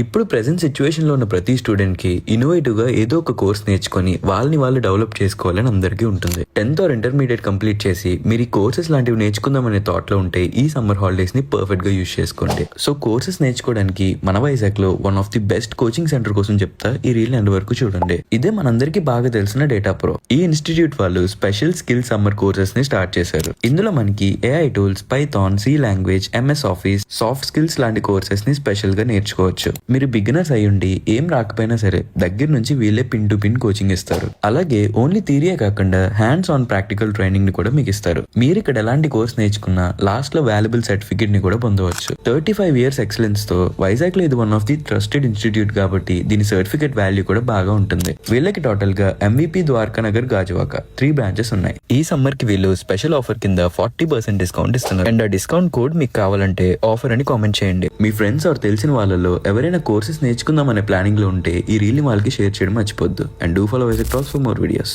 ఇప్పుడు present situation లో ఉన్న ప్రతి స్టూడెంట్ కి ఇన్నోవేటివ్ గా ఏదో ఒక కోర్స్ నేర్చుకొని వాళ్ళని వాళ్ళు డెవలప్ చేసుకోవాలని అందరికీ ఉంటుంది. 10th ఆర్ ఇంటర్మీడియట్ కంప్లీట్ చేసి మీరు ఈ కోర్సెస్ లాంటివి నేర్చుకుందాం అనే థాట్ లో ఉంటే ఈ సమ్మర్ హాలిడేస్ ని పర్ఫెక్ట్ గా యూజ్ చేసుకోండి. సో కోర్సెస్ నేర్చుకోవడానికి మన వైజాగ్ లో one of the best coaching centre కోసం చెప్తా ఈ రీల్ ఎండ్ వరకు చూడండి. ఇదే మనందరికీ బాగా తెలిసిన డేటా ప్రో. ఈ ఇన్స్టిట్యూట్ వాళ్ళు స్పెషల్ స్కిల్ సమ్మర్ కోర్సెస్ ని స్టార్ట్ చేశారు. ఇందులో మనకి AI tools, Python, C language, MS office, soft skills లాంటి కోర్సెస్ ని స్పెషల్ గా నేర్చుకోవచ్చు. మీరు బిగినర్స్ అయ్యుండి ఏం రాకపోయినా సరే దగ్గర నుంచి వీళ్ళే పిన్ టు పిన్ కోచింగ్ ఇస్తారు. అలాగే ఓన్లీ థియరీయే కాకుండా హ్యాండ్స్ ఆన్ ప్రాక్టికల్ ట్రైనింగ్ ని కూడా మీకు ఇస్తారు. మీరు ఇక్కడ ఎలాంటి కోర్స్ నేర్చుకున్నా లాస్ట్ లో వాల్యుబుల్ సర్టిఫికేట్ ని కూడా పొందవచ్చు. 35 years ఎక్సలెన్స్ తో వైజాగ్ లో ఇది one of the trusted institute కాబట్టి దీని సర్టిఫికేట్ వాల్యూ కూడా బాగా ఉంటుంది. వీళ్ళకి టోటల్ గా MVP, ద్వారకా నగర్, గాజువాక 3 బ్రాంచెస్ ఉన్నాయి. ఈ సమ్మర్ కి వీళ్ళు స్పెషల్ ఆఫర్ కింద 40% డిస్కౌంట్ ఇస్తున్నారు. అండ్ ఆ డిస్కౌంట్ కోడ్ మీకు కావాలంటే ఆఫర్ అని కామెంట్ చేయండి. మీ ఫ్రెండ్స్ ఆర్ తెలిసిన వాళ్ళలో ఎవరైనా కోర్సెస్ నేర్చుకుందాం అనే ప్లానింగ్ లో ఉంటే ఈ రీల్ ని వాళ్ళకి షేర్ చేయడం మర్చిపోద్దు. And do follow Vizag Talks for more videos.